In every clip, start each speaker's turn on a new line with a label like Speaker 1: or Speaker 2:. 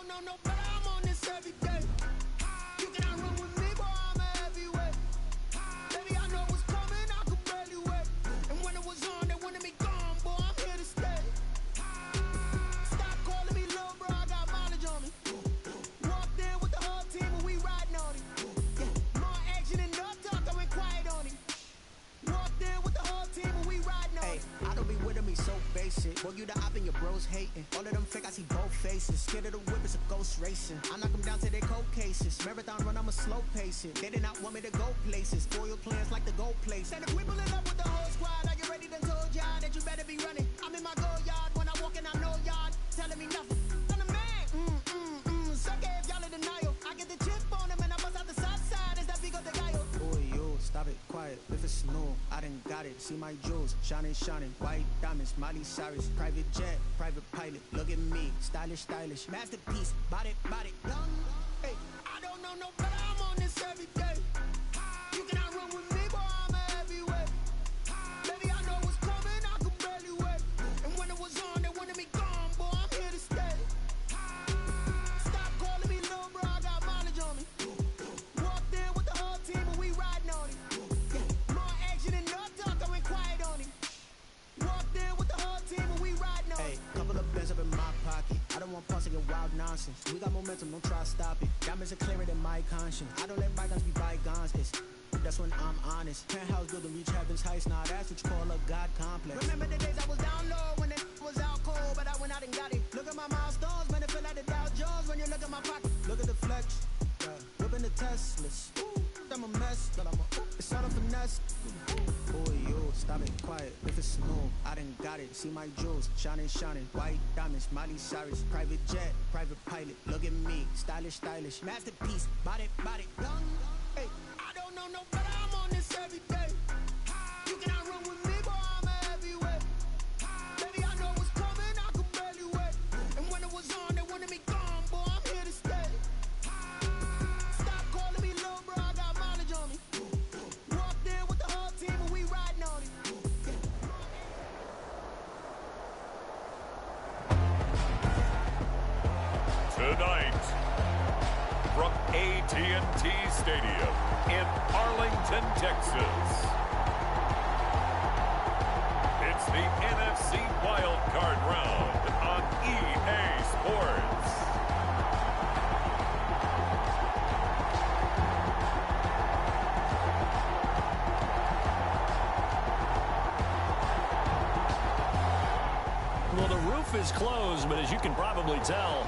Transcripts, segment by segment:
Speaker 1: don't know no better, I'm on this every day. You cannot run with me, boy, I'm a heavyweight. Baby, I know what's coming, I could barely wait. And when it was on, they wanted me gone, boy, I'm here to stay. Stop calling me little bro, I got mileage on me. Walked in with the whole team and we riding on it. Yeah, more action and no talk, I went quiet on it. Walked in with the whole team and we riding on it.
Speaker 2: I don't be with me so basic. Boy, you the op and your bros hating. All of them fake, I see both faces. Scared of the whip, it's a ghost racing. I knock them down to their cold cases. Marathon run, I'm a slow pacing. They did not want me to go places. Foil plans like the gold place. And if we pulling up with the whole squad, are you ready to told y'all that you better be running? I'm in my go yard. When I walk in, I know y'all telling me nothing. I'm the man. Suck it if y'all in denial. I get the chip on him and I bust out the south side. Is that Vigo de Gallo? Boy, yo, stop it, quiet. If it's new, I done got it. See my jewels, shining, shining. White diamonds, Miley Cyrus. Private jet, private pilot. Look at me, stylish, stylish. Masterpiece, body, body, young.
Speaker 1: Hey, I don't know no better, I'm on this every day. You cannot run with me, boy, I'm a heavyweight. Baby, I know what's coming, I could barely wait. And when it was on, they wanted me gone, boy, I'm here to stay. Stop calling me little bro, I got mileage on me. Walked in with the whole team and we riding on it. Yeah, more action and no talk, I went quiet on it. Walked in with the whole team and we riding on it.
Speaker 2: Hey, couple of bands up in my pocket. I don't want parts of your wild nonsense. We got momentum, don't try to stop it. Diamonds are clearer than my conscience. I don't let bygones be bygones. That's when I'm honest. Penthouse building, reach heaven's heights. Now that's what you call a God complex.
Speaker 1: Remember the days I was down low when it was out cold, but I went out and got it. Look at my milestones, man, it feel like the Dow Jones when you look at my pocket.
Speaker 2: Look at the flex, whipping the Teslas. I'm a mess, but it's all a finesse. Boy, yo, stop it, quiet. If it's new, I done got it. See my jewels, shining, shining. White diamonds, Miley Cyrus. Private jet, private pilot. Look at me, stylish, stylish. Masterpiece, body, body, young.
Speaker 1: Hey, I don't know no better, I'm on this every day. You cannot run with me, boy, I'm a heavyweight. Baby, I know what's coming, I could barely wait. And when it was on, they wanted me gone, boy, I'm here to stay. Stop calling me little bro, I got mileage on me. Walked in with the whole team and we riding on it.
Speaker 3: Tonight, from AT&T Stadium in Arlington, Texas, it's the NFC WILDCARD round on EA Sports.
Speaker 4: Well, the roof is closed, but as you can probably tell,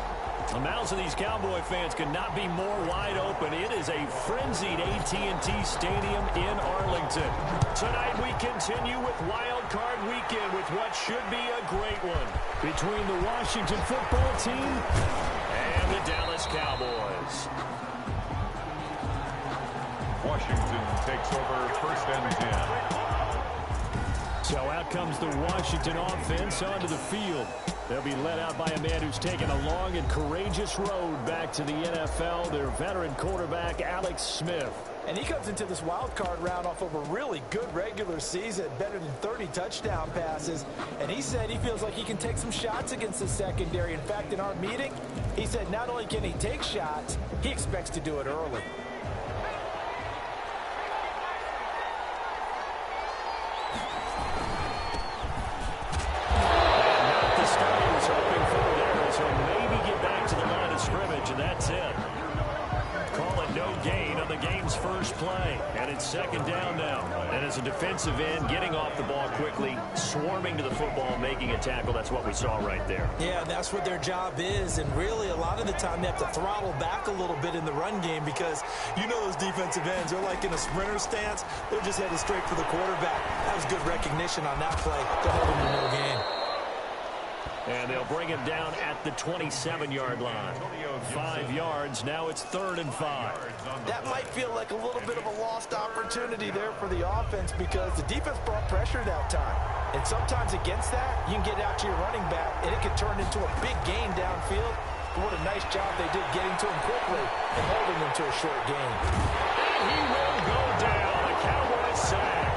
Speaker 4: the mouths of these Cowboy fans could not be more wide open. It is a frenzied AT&T Stadium in Arlington. Tonight we continue with Wild Card Weekend with what should be a great one between the Washington football team and the Dallas Cowboys.
Speaker 3: Washington takes over first and 10.
Speaker 4: So out comes the Washington offense onto the field. They'll be led out by a man who's taken a long and courageous road back to the NFL, their veteran quarterback, Alex Smith.
Speaker 5: And he comes into this wild card round off of a really good regular season, better than 30 touchdown passes. And he said he feels like he can take some shots against the secondary. In fact, in our meeting, he said not only can he take shots, he expects to do it early.
Speaker 4: Play, and it's second down now. And as a defensive end, getting off the ball quickly, swarming to the football, making a tackle, that's what we saw right there.
Speaker 5: Yeah, that's what their job is, and really a lot of the time they have to throttle back a little bit in the run game because you know those defensive ends, they're like in a sprinter stance, they're just headed straight for the quarterback. That was good recognition on that play to hold him in no game.
Speaker 4: And they'll bring him down at the 27-yard line. 5 yards. Now it's 3rd and 5.
Speaker 5: That might feel like a little bit of a lost opportunity there for the offense because the defense brought pressure that time. And sometimes against that, you can get out to your running back, and it can turn into a big gain downfield. But what a nice job they did getting to him quickly and holding him to a short gain.
Speaker 4: And he will go down. The Cowboys sack.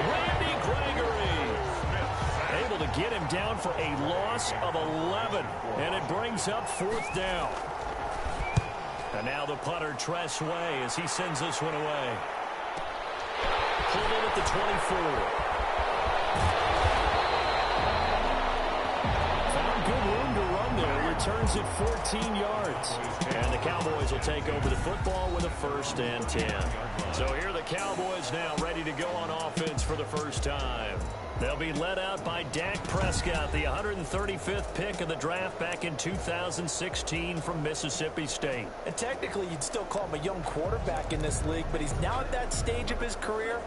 Speaker 4: Randy Gregory. Able to get him down for a loss of 11. And it brings up 4th down. And now the punter, Tress Way, as he sends this one away. Pulled in at the 24. Good room to run there. Returns it 14 yards. And the Cowboys will take over the football with a 1st and 10. So here are the Cowboys now ready to go on offense for the first time. They'll be led out by Dak Prescott, the 135th pick of the draft back in 2016 from Mississippi State.
Speaker 5: And technically, you'd still call him a young quarterback in this league, but he's now at that stage of his career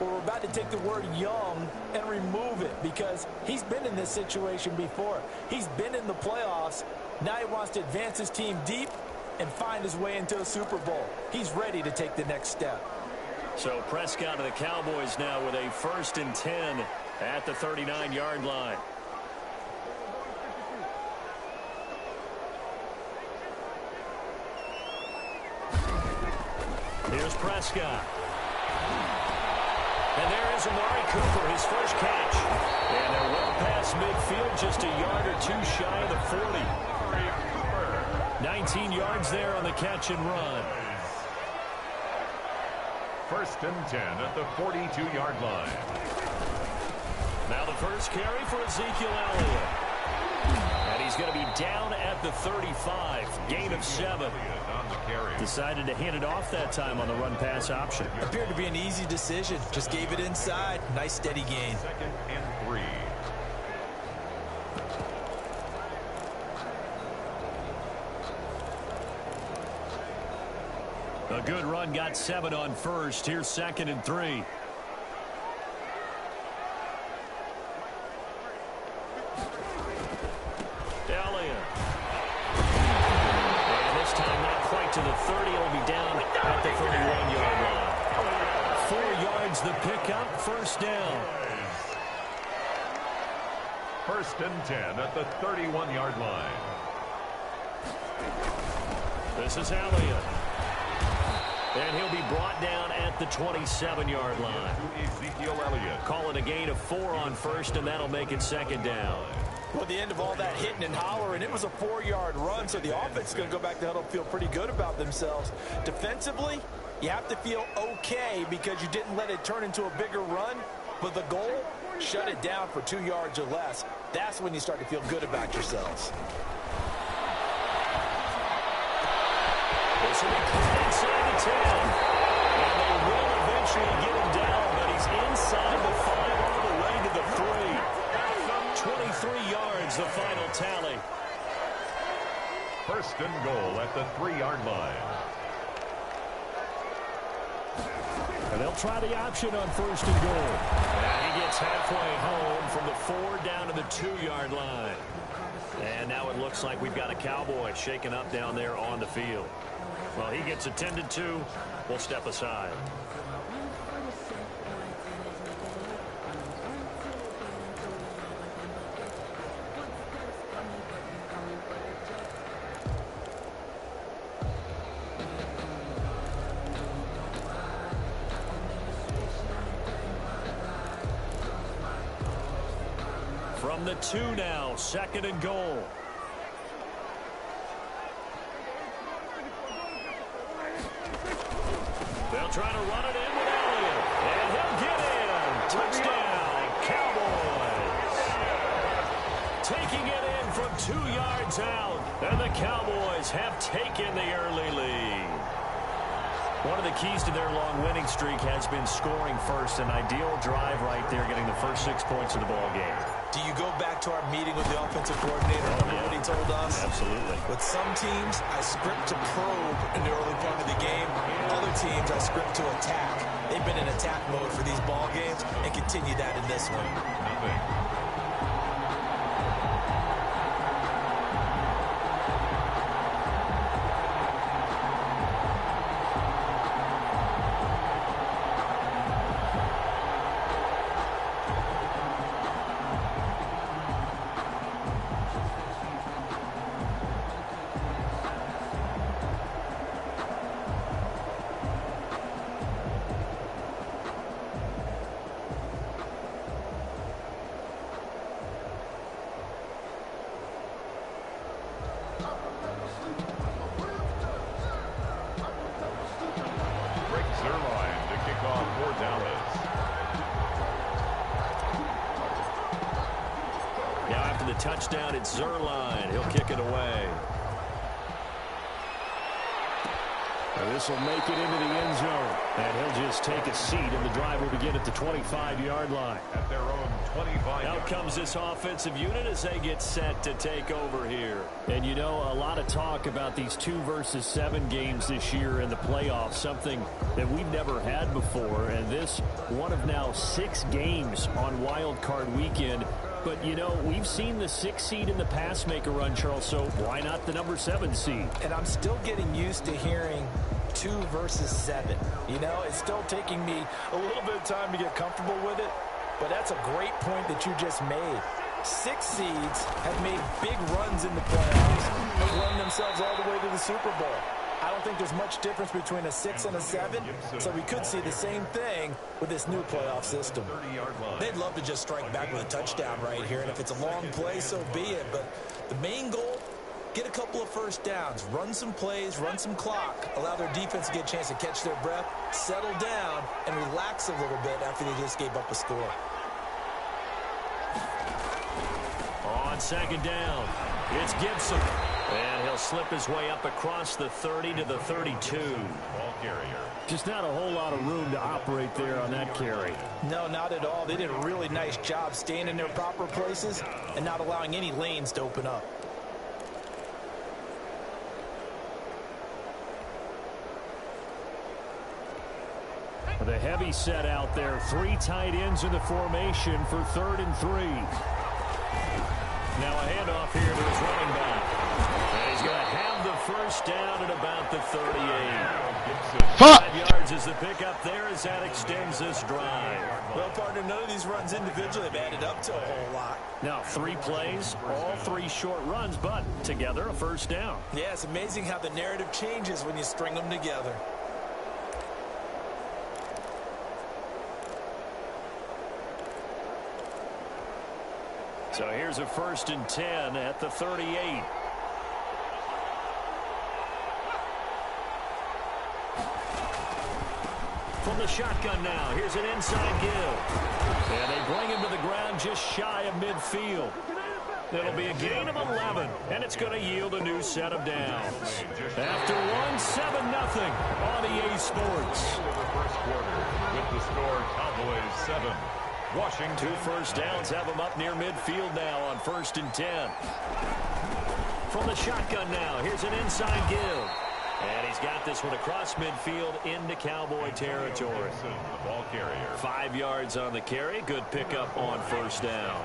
Speaker 5: where we're about to take the word young and remove it because he's been in this situation before. He's been in the playoffs. Now he wants to advance his team deep and find his way into a Super Bowl. He's ready to take the next step.
Speaker 4: So Prescott of the Cowboys now with a 1st and 10 at the 39-yard line. Here's Prescott. And there is Amari Cooper, his first catch. And they're well past midfield, just a yard or two shy of the 40. 19 yards there on the catch and run.
Speaker 3: 1st and 10 at the 42-yard line.
Speaker 4: Now the first carry for Ezekiel Elliott. And he's going to be down at the 35. Gain of 7. Decided to hand it off that time on the run-pass option.
Speaker 5: Appeared to be an easy decision. Just gave it inside. Nice, steady gain.
Speaker 3: 2nd and 3.
Speaker 4: A good run, got 7 on first. Here's 2nd and 3. Elliott. And this time not quite to the 30. It'll be down at the 31-yard line. 4 yards the pickup, 1st down.
Speaker 3: 1st and 10 at the 31-yard line.
Speaker 4: This is Elliott. And he'll be brought down at the 27-yard line.
Speaker 3: Ezekiel Elliott.
Speaker 4: Call it a gain of 4 on first, and that'll make it 2nd down.
Speaker 5: Well, the end of all that hitting and hollering, it was a 4-yard run, so the offense is going to go back to huddle, feel pretty good about themselves. Defensively, you have to feel okay because you didn't let it turn into a bigger run, but the goal, shut it down for 2 yards or less. That's when you start to feel good about yourselves.
Speaker 4: This will be cleared inside the 10. And they will eventually get him down, but he's inside the 5 all the way to the 3. 23 yards, the final tally.
Speaker 3: 1st and goal at the 3-yard line.
Speaker 4: And they'll try the option on 1st and goal. And he gets halfway home from the 4 down to the 2-yard line. And now it looks like we've got a Cowboy shaken up down there on the field. Well, he gets attended to. We'll step aside. From the 2 now, 2nd and goal. They'll try to run it in with Elliott. And he'll get in. Touchdown, Cowboys. Taking it in from 2 yards out. And the Cowboys have taken the early lead. One of the keys to their long winning streak has been scoring first. An ideal drive right there, getting the first 6 points of the ball game.
Speaker 5: Do you go back to our meeting with the offensive coordinator? Remember what he told us?
Speaker 4: Absolutely.
Speaker 5: With some teams, I script to probe in the early part of the game. Other teams, I script to attack. They've been in attack mode for these ball games and continue that in this one.
Speaker 4: touchdown. It's Zerline. He'll kick it away. This will make it into the end zone. And he'll just take a seat, and the drive will begin at the 25-yard line.
Speaker 3: At their own 25.
Speaker 4: Out comes this offensive unit as they get set to take over here. And, you know, a lot of talk about these 2 versus 7 games this year in the playoffs, something that we've never had before. And this, one of now 6 games on Wild Card weekend. But, you know, we've seen the 6 seed in the past make a run, Charles, so why not the number 7 seed?
Speaker 5: And I'm still getting used to hearing 2 versus 7. You know, it's still taking me a little bit of time to get comfortable with it, but that's a great point that you just made. 6 seeds have made big runs in the playoffs, have run themselves all the way to the Super Bowl. I don't think there's much difference between a 6 and a 7, so we could see the same thing with this new playoff system.
Speaker 6: They'd love to just strike back with a touchdown right here, and if it's a long play, so be it. But the main goal, get a couple of first downs, run some plays, run some clock, allow their defense to get a chance to catch their breath, settle down, and relax a little bit after they just gave up a score.
Speaker 4: On second down, it's Gibson. And he'll slip his way up across the 30 to the 32.
Speaker 3: Ball carrier.
Speaker 4: Just not a whole lot of room to operate there on that carry.
Speaker 5: No, not at all. They did a really nice job staying in their proper places and not allowing any lanes to open up.
Speaker 4: The heavy set out there. 3 tight ends in the formation for 3rd and 3. Now a handoff here to his running back. And he's going to have the first down at about the 38. 5 yards is the pickup there as that extends this drive.
Speaker 6: Well, partner, none of these runs individually have added up to a whole lot.
Speaker 4: Now 3 plays, all 3 short runs, but together a first down.
Speaker 6: Yeah, it's amazing how the narrative changes when you string them together.
Speaker 4: So here's a 1st and 10 at the 38. From the shotgun now, here's an inside give. And they bring him to the ground just shy of midfield. It'll be a gain of 11, and it's going to yield a new set of downs. After 1, 7-0 on EA Sports.
Speaker 3: The first quarter with the score Cowboys 7. Washington.
Speaker 4: 2 first downs have him up near midfield now on 1st and 10. From the shotgun now, here's an inside give. And he's got this one across midfield into Cowboy territory.
Speaker 3: The ball carrier.
Speaker 4: 5 yards on the carry. Good pickup on first down.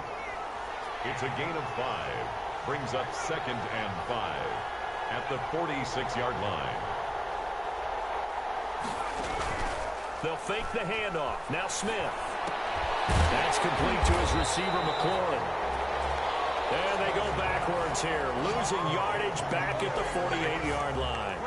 Speaker 3: It's a gain of 5. Brings up 2nd and 5 at the 46-yard line.
Speaker 4: They'll fake the handoff. Now Smith. That's complete to his receiver, McLaurin. And they go backwards here, losing yardage back at the 48-yard line.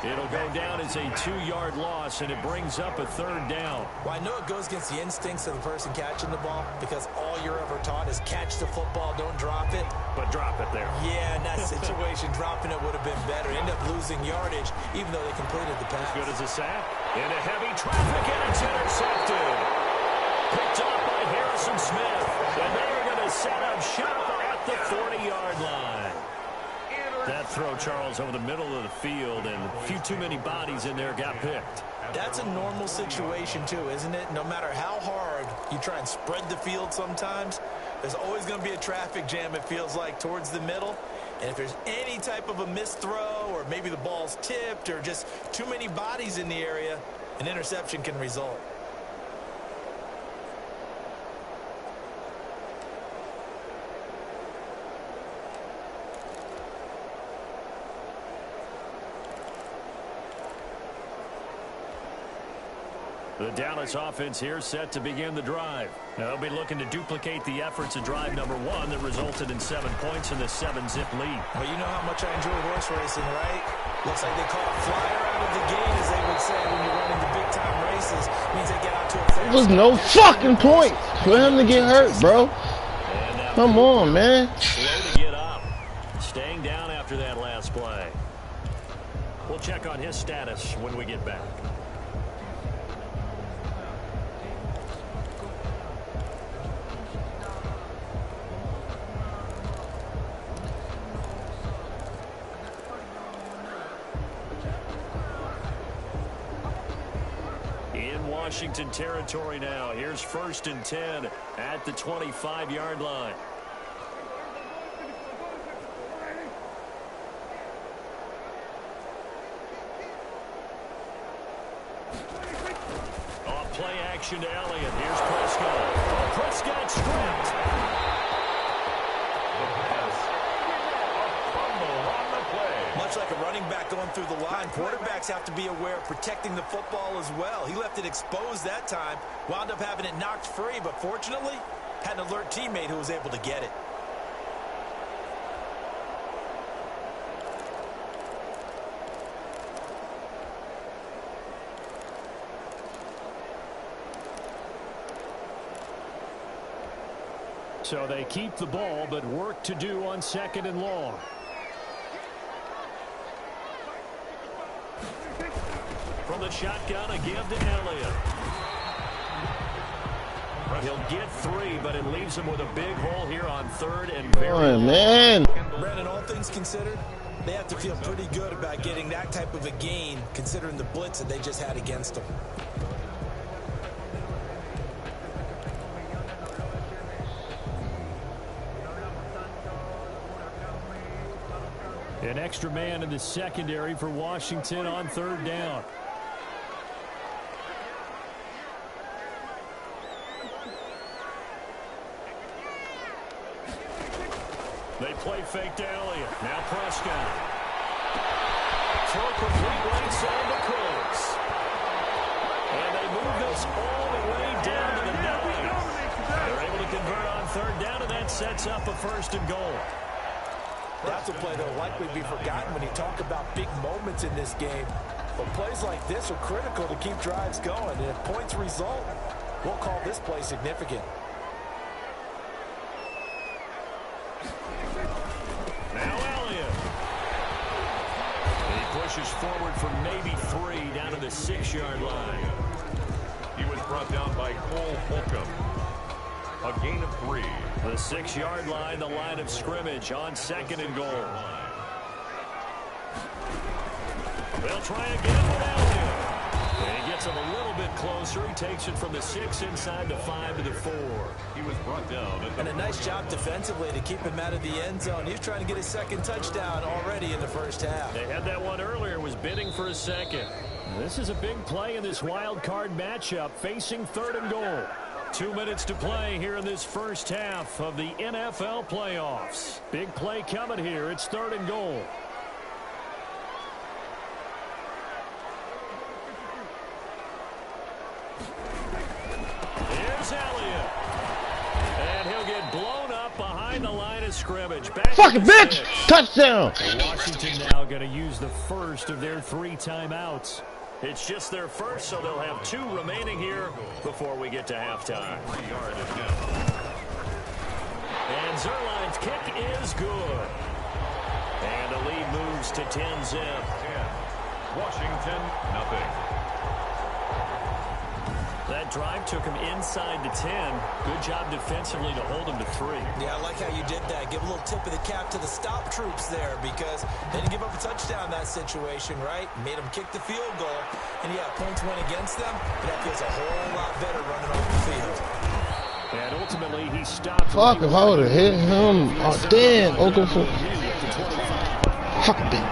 Speaker 4: It'll go down as a 2-yard loss, and it brings up a 3rd down.
Speaker 6: Well, I know it goes against the instincts of the person catching the ball because all you're ever taught is catch the football, don't drop it.
Speaker 4: But drop it there.
Speaker 6: Yeah, in that situation, dropping it would have been better. End up losing yardage, even though they completed the pass.
Speaker 4: As good as a sack. Into heavy traffic, and it's intercepted. Picked up by Harrison Smith. And they're going to set up shop at the 40-yard line. That throw, Charles, over the middle of the field, and a few too many bodies in there got picked.
Speaker 6: That's a normal situation, too, isn't it? No matter how hard you try and spread the field sometimes, there's always going to be a traffic jam, it feels like, towards the middle. And if there's any type of a missed throw, or maybe the ball's tipped, or just too many bodies in the area, an interception can result.
Speaker 4: The Dallas offense here set to begin the drive. They'll be looking to duplicate the efforts of drive number 1 that resulted in 7 points in the 7-zip lead.
Speaker 6: Well, you know how much I enjoy horse racing, right? Looks like they caught a flyer out of the gate, as they would say when you're running the big-time races. Means they get out to a fast.
Speaker 7: There was no fucking point for him to get hurt, bro. Come on, man.
Speaker 4: Slow to get up. Staying down after that last play. We'll check on his status when we get back. Washington territory now. Here's 1st and 10 at the 25-yard line. Play action to Elliott. Here's Prescott. Oh, Prescott stripped.
Speaker 3: The pass. A fumble on the play.
Speaker 5: Much like a running back going through the line, quarterbacks have to be aware of protecting the football as well. He left it exposed that time, wound up having it knocked free, but fortunately, had an alert teammate who was able to get it.
Speaker 4: So they keep the ball, but work to do on 2nd and long. From the shotgun, a give to Elliott. He'll get 3, but it leaves him with a big hole here on 3rd and very long.
Speaker 7: Man.
Speaker 5: Brandon, all things considered, they have to feel pretty good about getting that type of a gain, considering the blitz that they just had against them.
Speaker 4: An extra man in the secondary for Washington on 3rd down. They play fake to Elliott. Now Prescott. Throw complete right side to Cooks. And they move this all the way down to the 9. They're able to convert on 3rd down, and that sets up a 1st and goal.
Speaker 5: That's a play that will likely be forgotten when you talk about big moments in this game. But plays like this are critical to keep drives going. And if points result, we'll call this play significant.
Speaker 4: Now Elliott. He pushes forward for maybe 3 down to the 6-yard line.
Speaker 3: He was brought down by Cole Holcomb. A gain of 3.
Speaker 4: The 6-yard line, the line of scrimmage on 2nd and goal. They'll try again with Elliott. And he gets him a little bit closer. He takes it from the 6 inside the 5 to the 4.
Speaker 3: He was brought down.
Speaker 5: And a nice job defensively to keep him out of the end zone. He was trying to get his 2nd touchdown already in the 1st half.
Speaker 4: They had that one earlier, was bidding for a 2nd. This is a big play in this wild card matchup, facing 3rd and goal. 2 minutes to play here in this 1st half of the NFL playoffs. Big play coming here. It's 3rd and goal. Here's Elliott. And he'll get blown up behind the line of scrimmage. Back
Speaker 7: Fucking bitch! Touchdown!
Speaker 4: Washington now going to use the first of their 3 timeouts. It's just their first, so they'll have 2 remaining here before we get to halftime. And Zerline's kick is good. And the lead moves to 10-zip.
Speaker 3: Washington, nothing.
Speaker 4: That drive took him inside the 10. Good job defensively to hold him to 3.
Speaker 5: Yeah, I like how you did that. Give a little tip of the cap to the stop troops there because they didn't give up a touchdown in that situation, right? Made them kick the field goal. And, yeah, points went against them, but that feels a whole lot better running off the field.
Speaker 4: And ultimately, he stopped.
Speaker 7: Fuck if I would have hit him. Oh, damn. Okafor. Fuck bitch.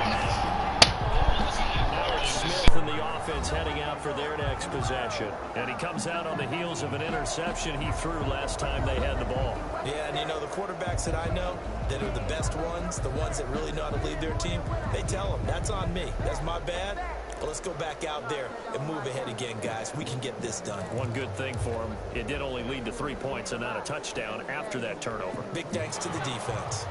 Speaker 4: Heading out for their next possession. And he comes out on the heels of an interception he threw last time they had the ball.
Speaker 5: Yeah, and you know, the quarterbacks that I know that are the best ones, the ones that really know how to lead their team, they tell them, that's on me. That's my bad. Well, let's go back out there and move ahead again, guys. We can get this done.
Speaker 4: One good thing for him, it did only lead to 3 points and not a touchdown after that turnover.
Speaker 5: Big thanks to the defense.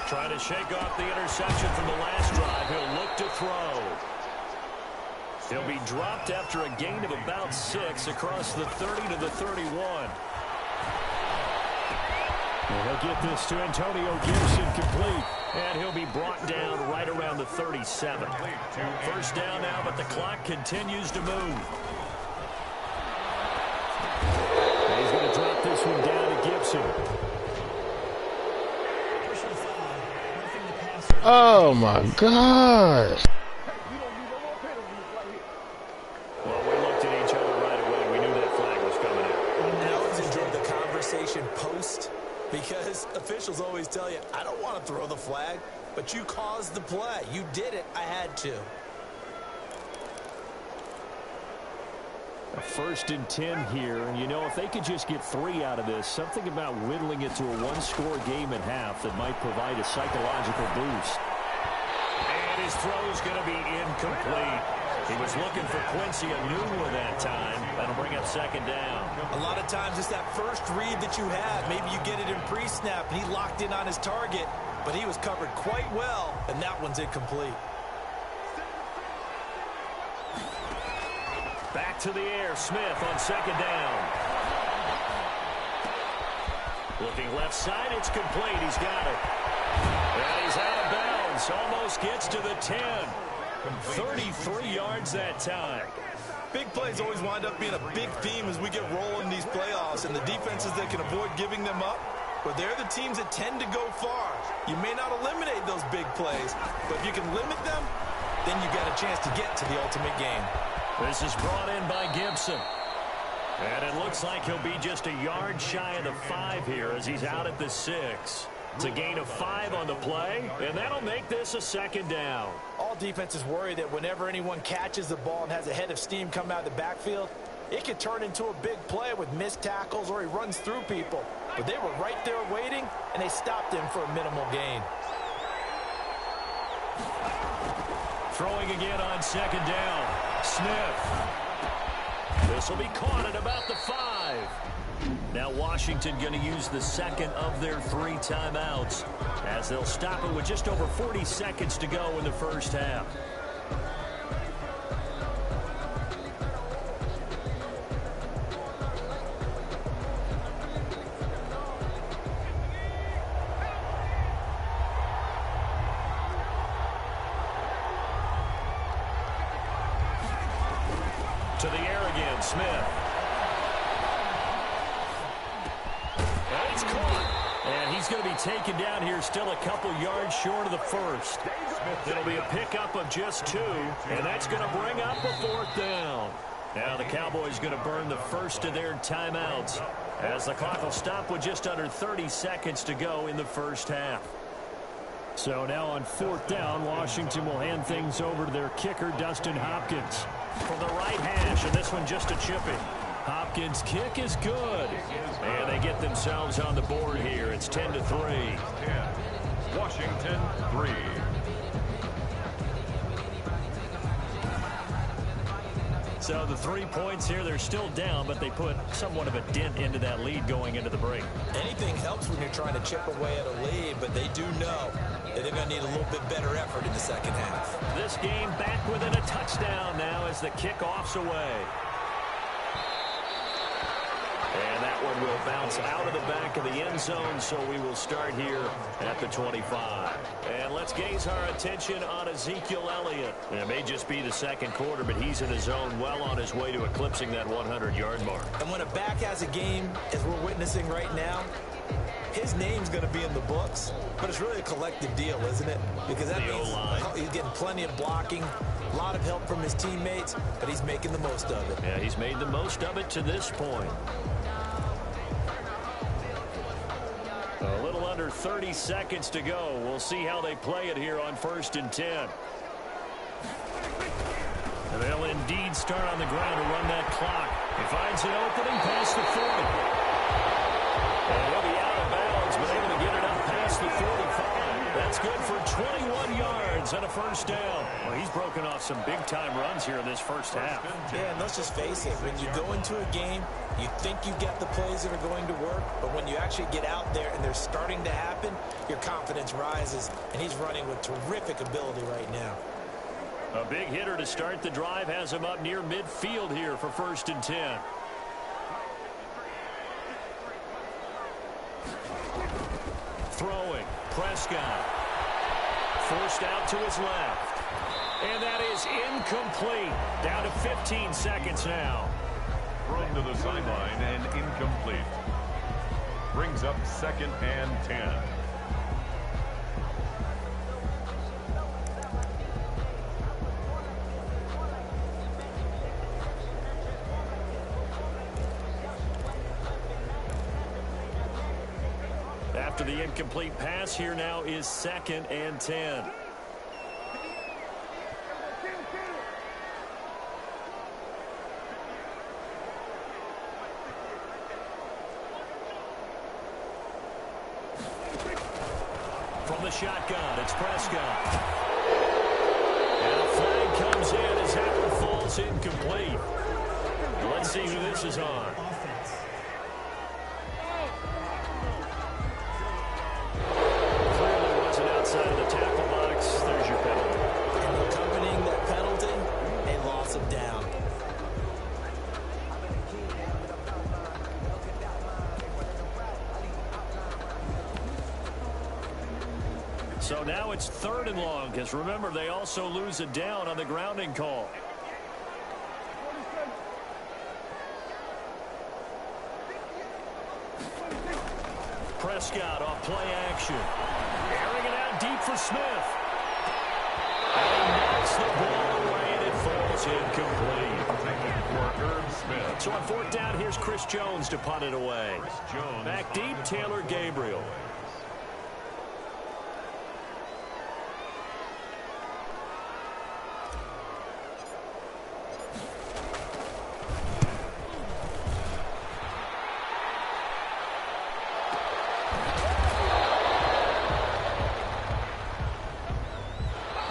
Speaker 4: Trying to shake off the interception from the last drive. He'll look to throw. He'll be dropped after a gain of about 6 across the 30 to the 31. And he'll get this to Antonio Gibson complete. And he'll be brought down right around the 37. First down now, but the clock continues to move. And he's going to drop this one down to Gibson.
Speaker 7: Oh my God.
Speaker 4: Well, we looked at each other right away. We knew that flag was coming in.
Speaker 6: And I always enjoyed the conversation post because officials always tell you, I don't want to throw the flag, but you caused the play. You did it. I had to.
Speaker 4: A 1st and 10 here, and you know, if they could just get 3 out of this, something about whittling it to a 1-score game at half that might provide a psychological boost. And his throw's going to be incomplete. He was looking for Quincy Enunwa that time. That'll bring up 2nd down.
Speaker 6: A lot of times it's that first read that you have. Maybe you get it in pre-snap, and he locked in on his target, but he was covered quite well, and that one's incomplete.
Speaker 4: Back to the air, Smith on 2nd down. Looking left side, it's complete. He's got it. And he's out of bounds. Almost gets to the 10. 33 yards that time.
Speaker 6: Big plays always wind up being a big theme as we get rolling these playoffs, and the defenses that can avoid giving them up, but they're the teams that tend to go far. You may not eliminate those big plays, but if you can limit them, then you got a chance to get to the ultimate game.
Speaker 4: This is brought in by Gibson. And it looks like he'll be just a yard shy of the 5 here as he's out at the 6. It's a gain of 5 on the play, and that'll make this a 2nd down.
Speaker 6: All defenses worry that whenever anyone catches the ball and has a head of steam come out of the backfield, it could turn into a big play with missed tackles or he runs through people. But they were right there waiting, and they stopped him for a minimal gain.
Speaker 4: Throwing again on 2nd down. Smith. This will be caught at about the 5. Now Washington going to use the 2nd of their 3 timeouts as they'll stop it with just over 40 seconds to go in the first half. To the air again, Smith. And it's caught. And he's going to be taken down here still a couple yards short of the 1st. It'll be a pickup of just 2, and that's going to bring up a 4th down. Now the Cowboys going to burn the first of their timeouts as the clock will stop with just under 30 seconds to go in the first half. So now on 4th down, Washington will hand things over to their kicker, Dustin Hopkins. From the right hash, and this one just a chipping. Hopkins' kick is good. And they get themselves on the board here. It's 10-3.
Speaker 3: 10. Washington 3.
Speaker 4: So the 3 points here, they're still down, but they put somewhat of a dent into that lead going into the break.
Speaker 6: Anything helps when you're trying to chip away at a lead, but they do know that they're going to need a little bit better effort in the second half.
Speaker 4: This game back within a touchdown now as the kickoff's away. And that one will bounce out of the back of the end zone, so we will start here at the 25. And let's gaze our attention on Ezekiel Elliott. It may just be the 2nd quarter, but he's in his zone well on his way to eclipsing that 100-yard mark.
Speaker 6: And when a back has a game, as we're witnessing right now, his name's going to be in the books, but it's really a collective deal, isn't it? Because that means he's getting plenty of blocking, a lot of help from his teammates, but he's making the most of it.
Speaker 4: Yeah, he's made the most of it to this point. A little under 30 seconds to go. We'll see how they play it here on 1st and 10. And they'll indeed start on the ground to run that clock. He finds an opening past the 40. And he'll be out of bounds, but able to get it up past the 45. That's good for 21 yards and a 1st down. Well, he's broken off some big-time runs here in this first half.
Speaker 6: Yeah, and let's just face it. When you go into a game, you think you get the plays that are going to work, but when you actually get out there and they're starting to happen, your confidence rises, and he's running with terrific ability right now.
Speaker 4: A big hitter to start the drive has him up near midfield here for 1st and 10. Throwing, Prescott. Forced out to his left. And that is incomplete. Down to 15 seconds now.
Speaker 3: Thrown to the sideline and incomplete. Brings up 2nd and 10.
Speaker 4: After the incomplete pass, here now is 2nd and 10. From the shotgun, it's Prescott. And a flag comes in as that one falls incomplete. Let's see who this is on. Clearly wasn't outside of the tackle box. There's your penalty.
Speaker 6: And accompanying that penalty, a loss of down.
Speaker 4: So now it's 3rd and long, because remember, they also lose a down on the grounding call. Prescott off play action. Airing it out deep for Smith. And he knocks the ball away, and it falls incomplete. So on 4th down, here's Chris Jones to punt it away. Back deep, Taylor Gabriel.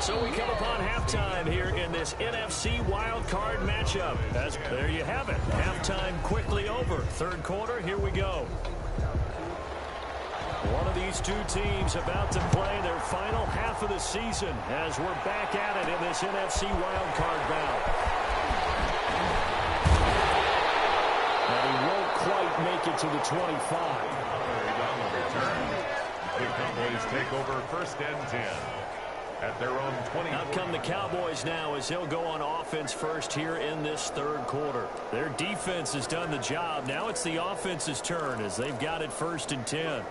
Speaker 4: So we come upon halftime here in this NFC wildcard matchup. There you have it. Halftime quickly over. 3rd quarter, here we go. One of these two teams about to play their final half of the season as we're back at it in this NFC wildcard bout. And he won't quite make it to the 25.
Speaker 3: The Cowboys take over 1st and 10. At their own 20.
Speaker 4: Out come the Cowboys now as they'll go on offense first here in this 3rd quarter. Their defense has done the job. Now it's the offense's turn as they've got it 1st and 10.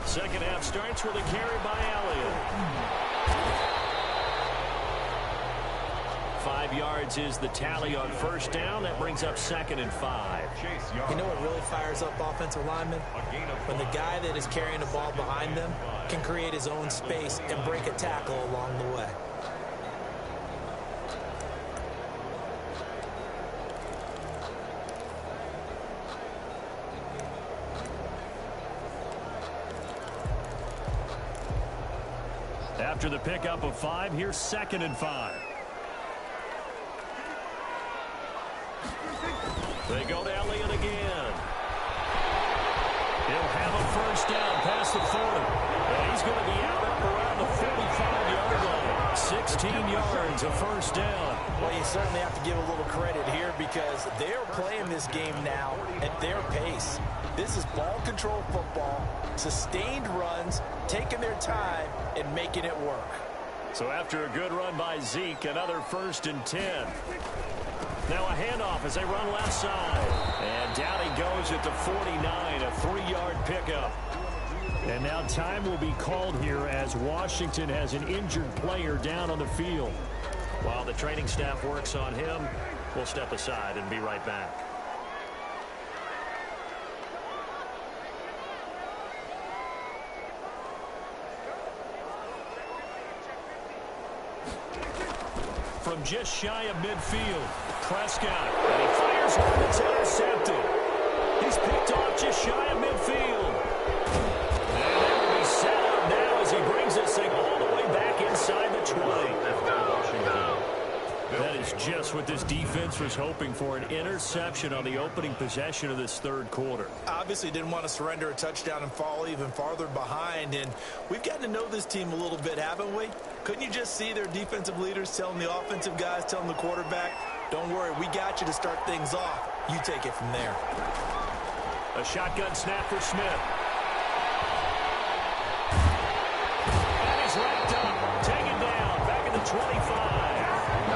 Speaker 4: Second half starts with a carry by Elliott. 5 yards is the tally on 1st down. That brings up 2nd and 5.
Speaker 6: You know what really fires up offensive linemen? When the guy that is carrying the ball behind them can create his own space and break a tackle along the way.
Speaker 4: After the pickup of 5, here's 2nd and 5. They go to Elliott again. He'll have a 1st down past the 40. And he's going to be out up around the 45-yard line. 16 yards, a 1st down.
Speaker 6: Well, you certainly have to give a little credit here because they're playing this game now at their pace. This is ball control football, sustained runs, taking their time, and making it work.
Speaker 4: So after a good run by Zeke, another 1st and 10. Now a handoff as they run left side. And down he goes at the 49, a 3-yard pickup. And now time will be called here as Washington has an injured player down on the field. While the training staff works on him, we'll step aside and be right back. From just shy of midfield, Prescott, and he fires one that's intercepted. He's picked off just shy of midfield. And they will be set up now as he brings this thing all the way back inside the 20. That is just what this defense was hoping for, an interception on the opening possession of this 3rd quarter.
Speaker 6: Obviously didn't want to surrender a touchdown and fall even farther behind, and we've gotten to know this team a little bit, haven't we? Couldn't you just see their defensive leaders telling the offensive guys, telling the quarterback, don't worry, we got you to start things off. You take it from there.
Speaker 4: A shotgun snap for Smith. And he's wrapped up, taken down, back at the 25.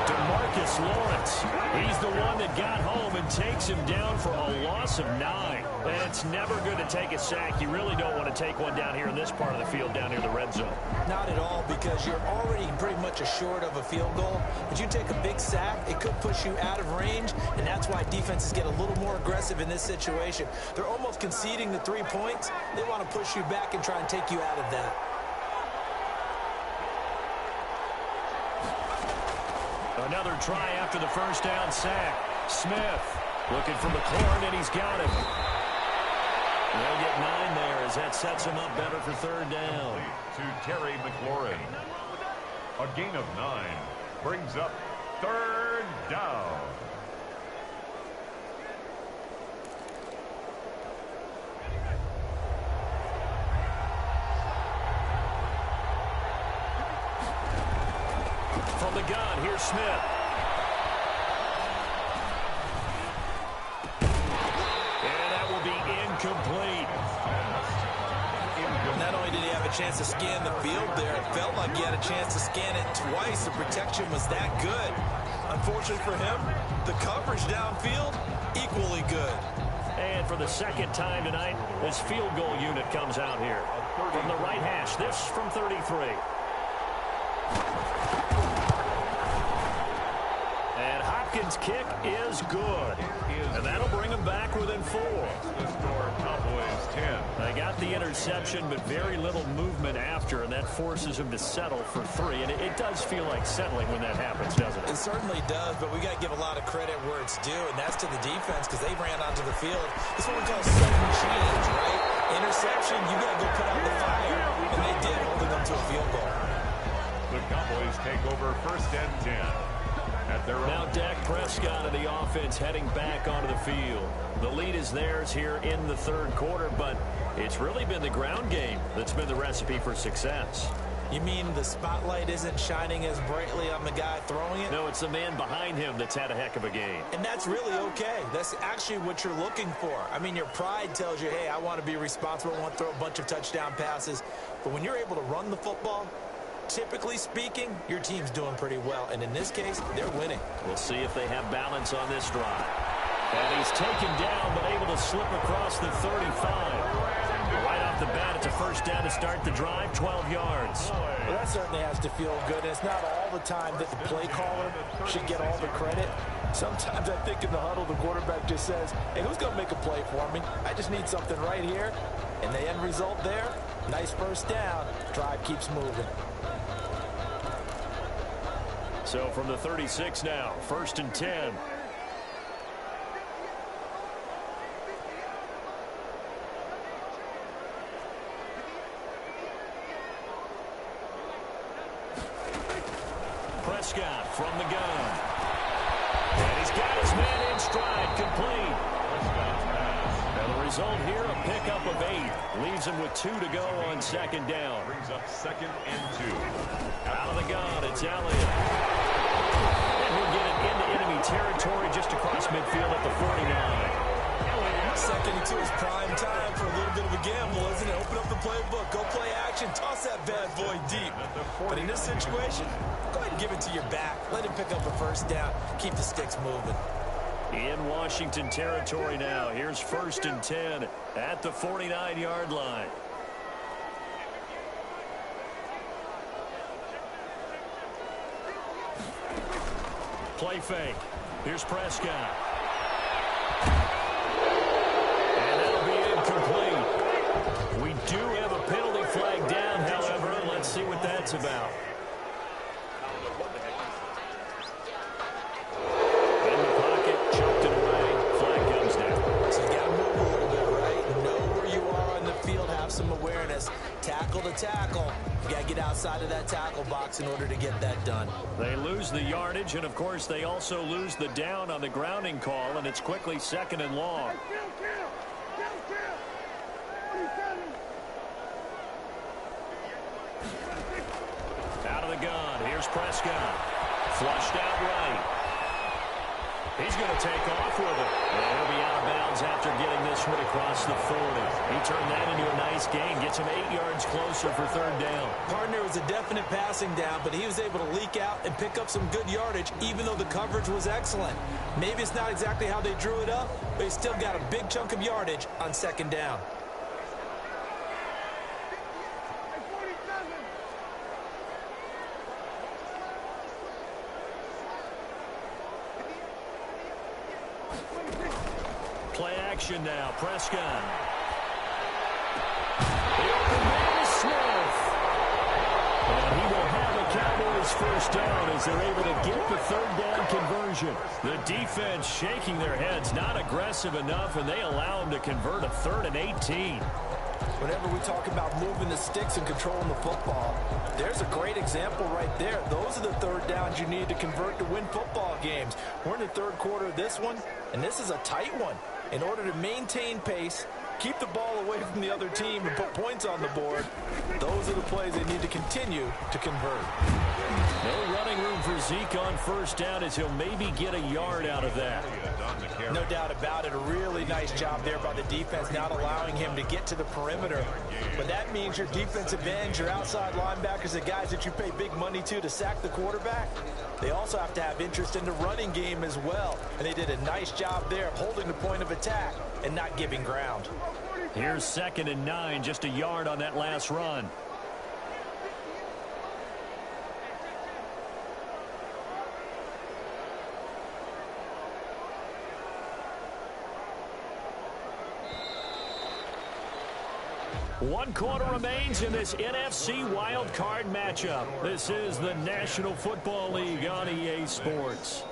Speaker 4: DeMarcus Lawrence, he's the one that got home and takes him down for a loss of 9. And it's never good to take a sack. You really don't want to take one down here in this part of the field, down near the red zone.
Speaker 5: Not at all, because you're already pretty much assured of a field goal. But you take a big sack, it could push you out of range, and that's why defenses get a little more aggressive in this situation. They're almost conceding the 3 points. They want to push you back and try and take you out of that.
Speaker 4: Another try after the first down sack. Smith looking for McLaurin, and he's got it. They'll get 9 there as that sets him up better for third down.
Speaker 3: To Terry McLaurin. A gain of 9 brings up third down.
Speaker 4: From the gun, here's Smith. And that will be incomplete.
Speaker 5: Not only did he have a chance to scan the field there, it felt like he had a chance to scan it twice. The protection was that good. Unfortunately for him, the coverage downfield, equally good.
Speaker 4: And for the second time tonight, this field goal unit comes out here. From the right hash, this from 33. And Hopkins' kick is good. And that'll bring them back within 4.
Speaker 3: The score, Cowboys 10.
Speaker 4: They got the interception, but very little movement after, and that forces them to settle for 3. And it does feel like settling when that happens, doesn't it?
Speaker 5: It certainly does, but we got to give a lot of credit where it's due, and that's to the defense, because they ran onto the field. This is what we call sudden change, right? Interception, you got to go put out the fire, and they did, holding them to a field goal.
Speaker 3: The Cowboys take over first and 10.
Speaker 4: Now Dak Prescott of the offense heading back onto the field. The lead is theirs here in the third quarter, but it's really been the ground game that's been the recipe for success.
Speaker 5: You mean the spotlight isn't shining as brightly on the guy throwing it?
Speaker 4: No, it's the man behind him that's had a heck of a game.
Speaker 5: And that's really okay. That's actually what you're looking for. I mean, your pride tells you, hey, I want to be responsible, I want to throw a bunch of touchdown passes. But when you're able to run the football, typically speaking, your team's doing pretty well. And in this case, they're winning.
Speaker 4: We'll see if they have balance on this drive. And he's taken down, but able to slip across the 35. Right off the bat, it's a first down to start the drive, 12 yards.
Speaker 5: Well, that certainly has to feel good. And it's not all the time that the play caller should get all the credit. Sometimes I think in the huddle, the quarterback just says, hey, who's going to make a play for me? I just need something right here. And the end result there, nice first down. Drive keeps moving.
Speaker 4: So from the 36 now, first and 10. Prescott from the gun. And he's got his man in stride, complete. And the result here, a pickup of 8. Leaves him with 2 to go on second down.
Speaker 3: Brings up second and 2.
Speaker 4: Out of the gun, it's Elliott. And he'll get it into enemy territory just across midfield at the 49.
Speaker 5: Second and 2 is prime time for a little bit of a gamble, isn't it? Open up the playbook, go play action, toss that bad boy deep. But in this situation, go ahead and give it to your back. Let him pick up a first down. Keep the sticks moving.
Speaker 4: In Washington territory now. Here's first and 10 at the 49-yard line. Play fake. Here's Prescott. And that'll be incomplete. We do have a penalty flag down, however. Let's see what that's about. In the pocket, choked it away. Flag comes down.
Speaker 5: So you got to move a little bit, right? Know where you are on the field. Have some awareness. Tackle to tackle. You got to get outside of that tackle box in order to get that done.
Speaker 4: They lose the yardage, and, of course, they also lose the down on the grounding call, and it's quickly second and long. Out of the gun. Here's Prescott. Flushed out right. He's going to take off with it. And he'll be out of bounds after getting this one across the 40. He turned that into a nice gain. Gets him 8 yards closer for third down.
Speaker 5: Partner was a definite passing down, but he was able to leak out and pick up some good yardage, even though the coverage was excellent. Maybe it's not exactly how they drew it up, but he still got a big chunk of yardage on second down.
Speaker 4: action now. Prescott. The open man is Smith. And he will have the Cowboys first down as they're able to get the third down conversion. The defense shaking their heads, not aggressive enough, and they allow them to convert a 3rd and 18.
Speaker 5: Whenever we talk about moving the sticks and controlling the football, there's a great example right there. Those are the third downs you need to convert to win football games. We're in the third quarter of this one, and this is a tight one. In order to maintain pace, keep the ball away from the other team, and put points on the board, those are the plays they need to continue to convert.
Speaker 4: No running room for Zeke on first down as he'll maybe get a yard out of that.
Speaker 5: No doubt about it. A really nice job there by the defense, not allowing him to get to the perimeter. But that means your defensive ends, your outside linebackers, the guys that you pay big money to sack the quarterback, they also have to have interest in the running game as well. And they did a nice job there of holding the point of attack and not giving ground.
Speaker 4: Here's 2nd and 9, just a yard on that last run. One quarter remains in this NFC wildcard matchup. This is the National Football League on EA Sports.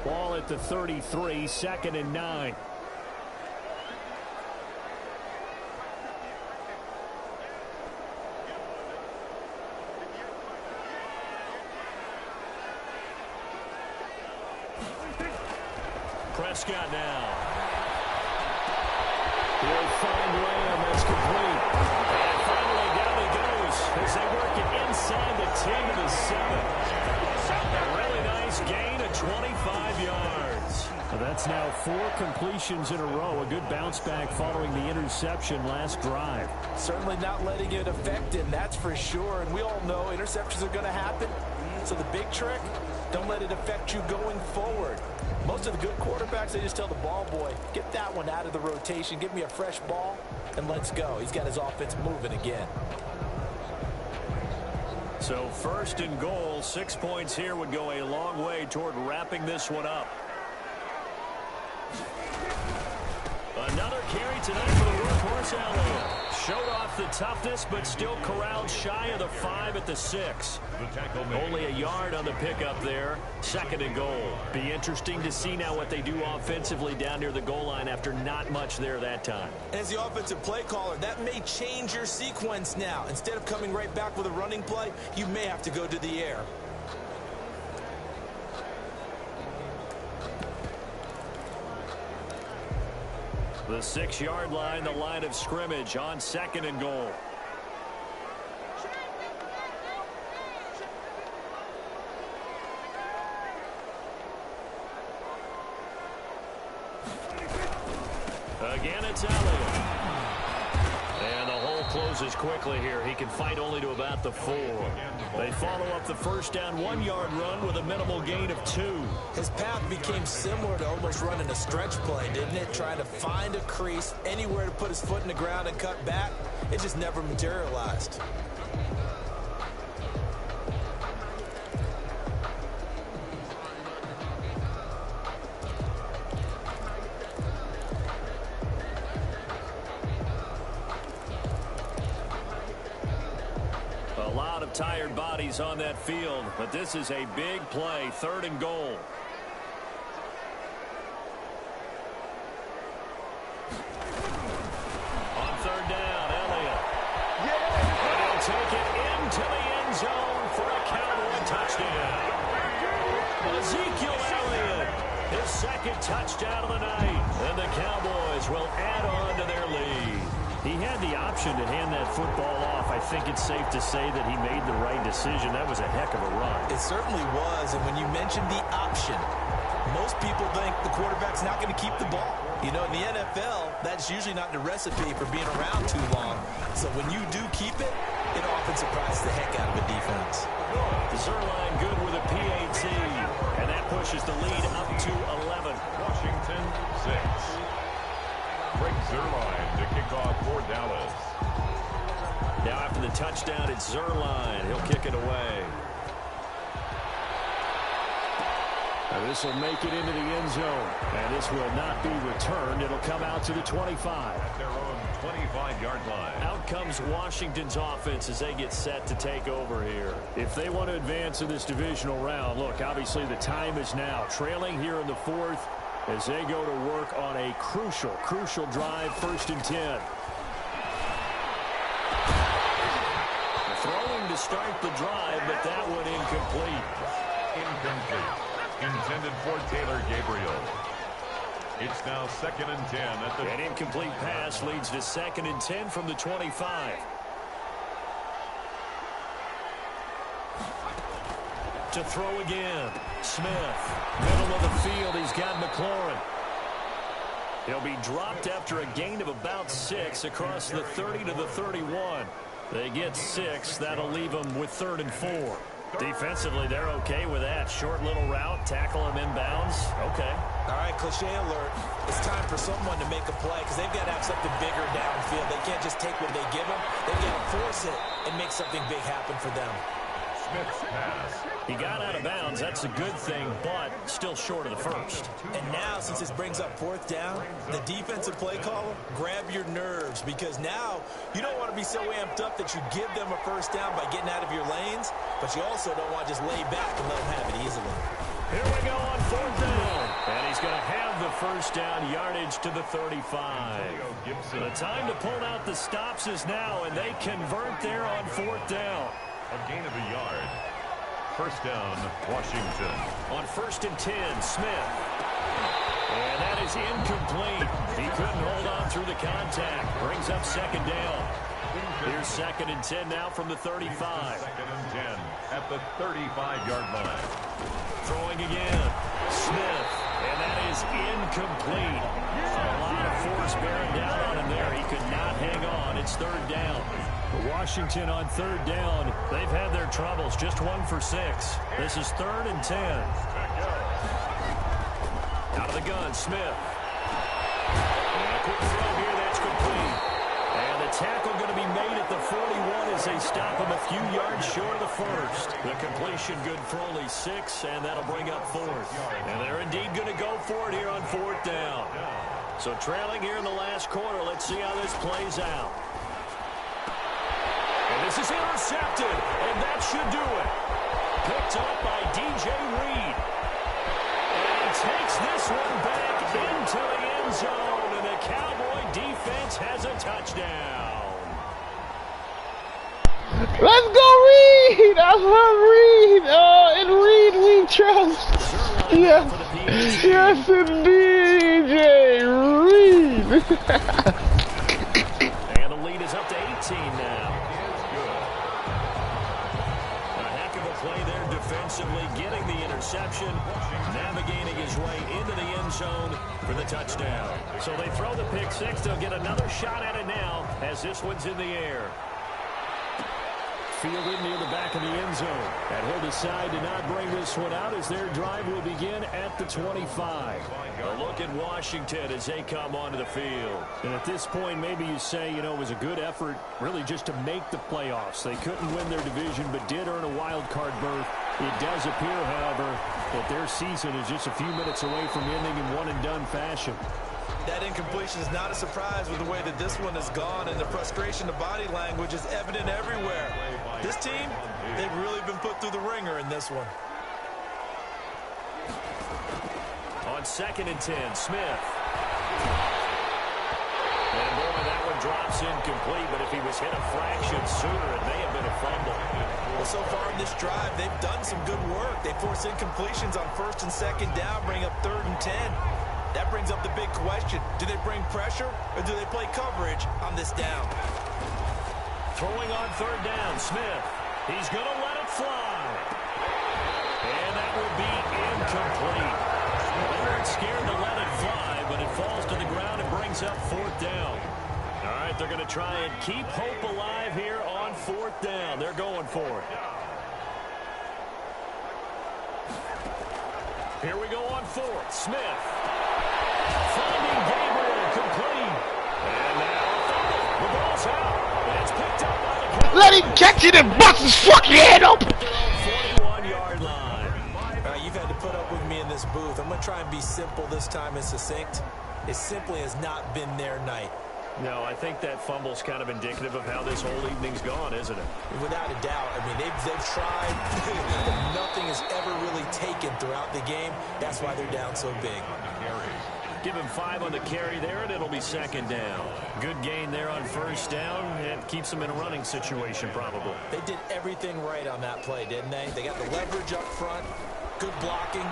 Speaker 4: Ball at the 33, 2nd and 9. Prescott now. He'll find Lamb. That's complete. And finally down he goes as they work it inside the 10 to the 7. A really nice gain of 25 yards. Well, that's now 4 completions in a row. A good bounce back following the interception last drive.
Speaker 5: Certainly not letting it affect him, that's for sure. And we all know interceptions are going to happen. So the big trick, don't let it affect you going forward. Most of the good quarterbacks, they just tell the ball boy, get that one out of the rotation, give me a fresh ball, and let's go. He's got his offense moving again.
Speaker 4: So 1st and goal, 6 points here would go a long way toward wrapping this one up. Another carry tonight for the workhorse Elliott. Showed off the toughness, but still corralled shy of the 5 at the 6. Only a yard on the pickup there. 2nd and goal. Be interesting to see now what they do offensively down near the goal line after not much there that time.
Speaker 5: As the offensive play caller, that may change your sequence now. Instead of coming right back with a running play, you may have to go to the air.
Speaker 4: The 6-yard line, the line of scrimmage on 2nd and goal. Again, it's Elliott. And the hole closes quickly here. He can fight only to about the 4. They follow up the first down 1-yard run with a minimal gain of 2.
Speaker 5: His path became similar to almost running a stretch play, didn't it? Trying to find a crease, anywhere to put his foot in the ground and cut back. It just never materialized.
Speaker 4: A lot of tired bodies on that field, but this is a big play, 3rd and goal. On 3rd down, Elliott. And he'll take it into the end zone for a Cowboy touchdown. Ezekiel Elliott, his 2nd touchdown of the night. And the Cowboys will add on to their lead. He had the option to hand that football off. I think it's safe to say that he made the right decision. That was a heck of a run.
Speaker 5: It certainly was, and when you mentioned the option, most people think the quarterback's not going to keep the ball. You know, in the NFL, that's usually not the recipe for being around too long. So when you do keep it, it often surprises the heck out of a defense.
Speaker 4: Zerline good with a PAT, and that pushes the lead up to 11.
Speaker 3: Washington 6. Greg Zerline to kick draw for Dallas.
Speaker 4: Now after the touchdown, it's Zerline. He'll kick it away. And this will make it into the end zone. And this will not be returned. It'll come out to the 25.
Speaker 3: At their own 25-yard line.
Speaker 4: Out comes Washington's offense as they get set to take over here. If they want to advance in this divisional round, look, obviously the time is now. Trailing here in the fourth as they go to work on a crucial drive, 1st and 10. Throwing to start the drive, but that one incomplete.
Speaker 3: Incomplete. Intended for Taylor Gabriel. It's now 2nd and 10 at the...
Speaker 4: An incomplete pass leads to 2nd and 10 from the 25. To throw again. Smith. Middle of the field. He's got McLaurin. He'll be dropped after a gain of about 6 across the 30 to the 31. They get 6. That'll leave them with 3rd and 4. Defensively, they're okay with that. Short little route, tackle him inbounds. Okay.
Speaker 5: All right, cliche alert. It's time for someone to make a play because they've got to have something bigger downfield. They can't just take what they give them. They've got to force it and make something big happen for them.
Speaker 3: Smith's pass.
Speaker 4: He got out of bounds. That's a good thing, but still short of the first.
Speaker 5: And now, since this brings up 4th down, the defensive play caller, grab your nerves because now you don't want to be so amped up that you give them a 1st down by getting out of your lanes, but you also don't want to just lay back and let them have it easily.
Speaker 4: Here we go on 4th down. And he's going to have the 1st down, yardage to the 35. The time to pull out the stops is now, and they convert there on 4th down.
Speaker 3: A gain of a yard. 1st down, Washington.
Speaker 4: On 1st and 10, Smith. And that is incomplete. He couldn't hold on through the contact. Brings up 2nd down. Here's 2nd and 10 now from the 35.
Speaker 3: 2nd and 10 at the 35-yard line.
Speaker 4: Throwing again. Smith. And that is incomplete. A lot of force bearing down on him there. He could not hang on. It's 3rd down. Washington on 3rd down. They've had their troubles. Just 1 for 6. This is 3rd and 10. Out of the gun, Smith. And a quick throw here. That's complete. And the tackle going to be made at the 41 as they stop him a few yards short of the first. The completion good for only 6, and that'll bring up 4th. And they're indeed going to go for it here on 4th down. So trailing here in the last quarter. Let's see how this plays out. And this is intercepted, and that should do it. Picked up by DJ Reed. And he takes this one back into the end zone, and the Cowboy defense has a touchdown.
Speaker 7: Let's go, Reed! I love Reed! In Reed we trust! Yes, yes indeed, Reed!
Speaker 4: And the lead is up to 18 now. Play there defensively, getting the interception, navigating his way into the end zone for the touchdown. So they throw the pick 6. They'll get another shot at it now as this one's in the air. Fielded near the back of the end zone. And he'll decide to not bring this one out as their drive will begin at the 25. A look at Washington as they come onto the field. And at this point, maybe you say, you know, it was a good effort really just to make the playoffs. They couldn't win their division but did earn a wild card berth. It does appear, however, that their season is just a few minutes away from ending in one-and-done fashion.
Speaker 5: That incompletion is not a surprise with the way that this one has gone, and the frustration of body language is evident everywhere. This team, they've really been put through the ringer in this one.
Speaker 4: On 2nd and 10, Smith. And boy, that one drops incomplete, but if he was hit a fraction sooner, it may have been a fumble.
Speaker 5: Well, so far in this drive, they've done some good work. They force incompletions on 1st and 2nd down, bring up 3rd and 10. That brings up the big question. Do they bring pressure or do they play coverage on this down?
Speaker 4: Throwing on 3rd down, Smith. He's going to let it fly. And that will be incomplete. They weren't scared to let it fly, but it falls to the ground and brings up 4th down. All right, they're going to try and keep hope alive here on 4th down. They're going for it. Here we go on 4th. Smith. Finding Gabriel complete. And now
Speaker 7: Let him catch it and bust his fucking head open.
Speaker 4: 41-yard line.
Speaker 6: You've had to put up with me in this booth. I'm going to try and be simple this time and succinct. It simply has not been their night.
Speaker 4: No, I think that fumble's kind of indicative of how this whole evening's gone, isn't it?
Speaker 6: Without a doubt. I mean, they've tried, but nothing is ever really taken throughout the game. That's why they're down so big.
Speaker 4: Give him 5 on the carry there, and it'll be second down. Good gain there on first down. It keeps them in a running situation, probably.
Speaker 6: They did everything right on that play, didn't they? They got the leverage up front, good blocking,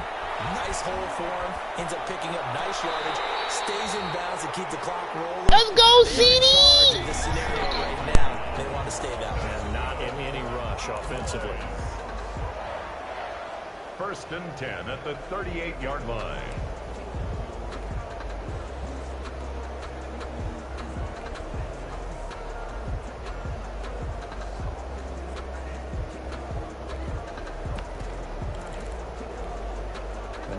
Speaker 6: nice hole for him, ends up picking up nice yardage, stays in bounds to keep the clock rolling.
Speaker 7: Let's go, CD!
Speaker 6: In this scenario right now, they want to stay that way.
Speaker 4: And not in any rush offensively.
Speaker 3: First and 10 at the 38-yard line.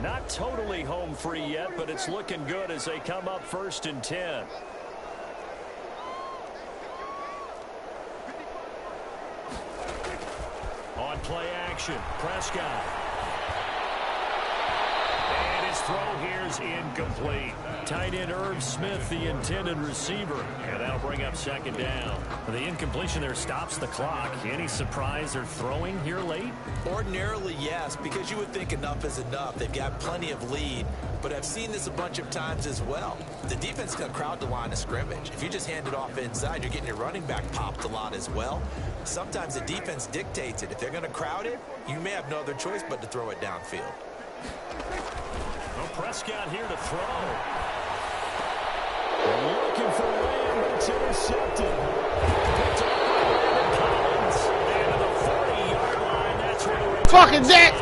Speaker 4: Not totally home free yet, but it's looking good as they come up first and 10. On play action, Prescott. And his throw here's incomplete. Tight end Irv Smith, the intended receiver. And that'll bring up second down. The incompletion there stops the clock. Any surprise they're throwing here late?
Speaker 6: Ordinarily, yes, because you would think enough is enough. They've got plenty of lead, but I've seen this a bunch of times as well. The defense is going to crowd the line of scrimmage. If you just hand it off inside, you're getting your running back popped a lot as well. Sometimes the defense dictates it. If they're going to crowd it, you may have no other choice but to throw it downfield.
Speaker 4: Well, Prescott here to throw. Looking for Lamb, but it's intercepted. Picked up by Landon Collins. And to the 40-yard line, that's where the return.
Speaker 7: Fuck is that?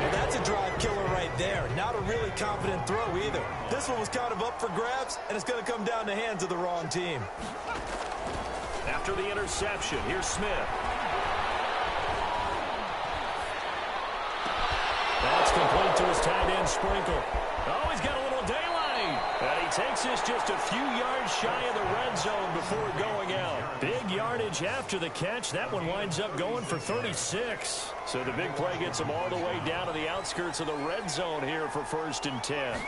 Speaker 6: Well, that's a drive killer right there. Not a really confident throw either. This one was kind of up for grabs, and it's going to come down the hands of the wrong team.
Speaker 4: After the interception, here's Smith. That's complete to his tight end, Sprinkle. Oh, he's got a little daylight. And he takes this just a few yards shy of the red zone before going out. Big yardage after the catch. That one winds up going for 36. So the big play gets him all the way down to the outskirts of the red zone here for first and 10.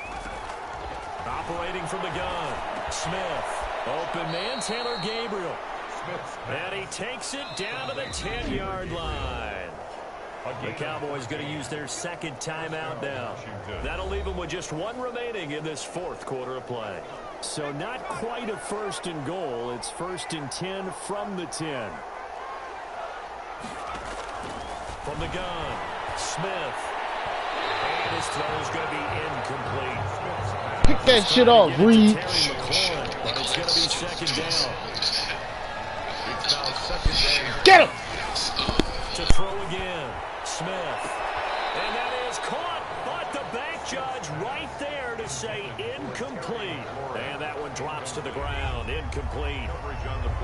Speaker 4: Operating from the gun, Smith. Open man, Taylor Gabriel. And he takes it down to the 10-yard line. The Cowboys going to use their second timeout now. That'll leave them with just one remaining in this fourth quarter of play. So not quite a first and goal. It's first and 10 from the 10. From the gun, Smith. And his throw is going to be incomplete.
Speaker 7: Pick that shit off, Reed.
Speaker 4: But it's going to be second down.
Speaker 7: Get him!
Speaker 4: To throw again, Smith. And that is caught, but the back judge right there to say incomplete. And that one drops to the ground, incomplete.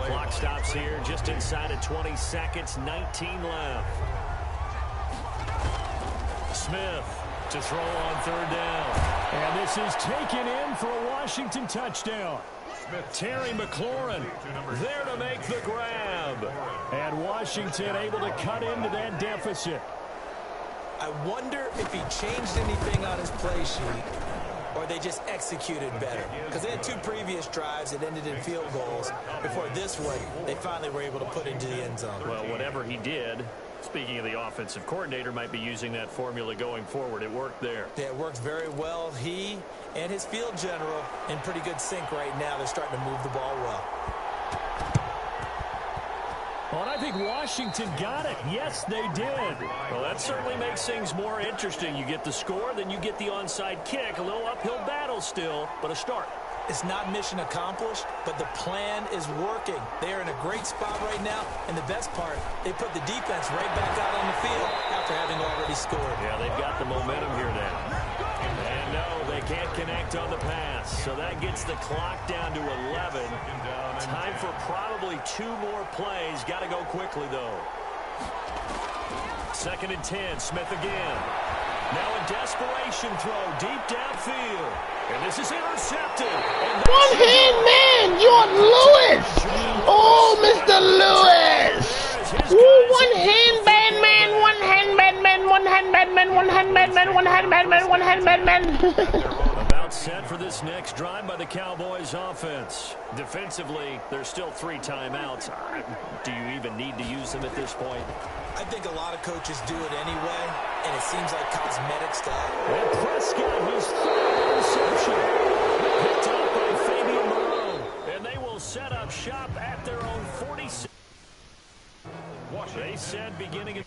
Speaker 4: Clock stops here just inside of 20 seconds, 19 left. Smith to throw on third down. And this is taken in for a Washington touchdown. Terry McLaurin there to make the grab. And Washington able to cut into that deficit.
Speaker 6: I wonder if he changed anything on his play sheet or they just executed better. Because they had two previous drives that ended in field goals. Before this one, they finally were able to put into the end zone.
Speaker 4: Well, whatever he did, speaking of the offensive coordinator, might be using that formula going forward. It worked there.
Speaker 6: Yeah, it worked very well. He and his field general in pretty good sync right now. They're starting to move the ball well.
Speaker 4: Well, and I think Washington got it. Yes, they did. Well, that certainly makes things more interesting. You get the score, then you get the onside kick. A little uphill battle still, but a start.
Speaker 6: It's not mission accomplished, but the plan is working. They are in a great spot right now, and the best part, they put the defense right back out on the field after having already scored.
Speaker 4: Yeah, they've got the momentum here now. And no, they can't connect on the pass, so that gets the clock down to 11. Time for probably 2 more plays. Got to go quickly, though. Second and 10, Smith again. Now a desperation throw deep downfield. And this is intercepted.
Speaker 7: One hand man, Jordan Lewis. Oh, Mr. Lewis. Ooh, one hand bad man, one hand bad man, one hand bad man, one hand bad man, one hand bad man, one hand bad man.
Speaker 4: About set for this next drive by the Cowboys offense. Defensively, there's still 3 timeouts. Do you even need to use them at this point?
Speaker 6: I think a lot of coaches do it anyway, and it seems like cosmetic stuff.
Speaker 4: And Prescott, his third interception. Picked up by Fabian Moreau. And they will set up shop at their own 46. They said beginning of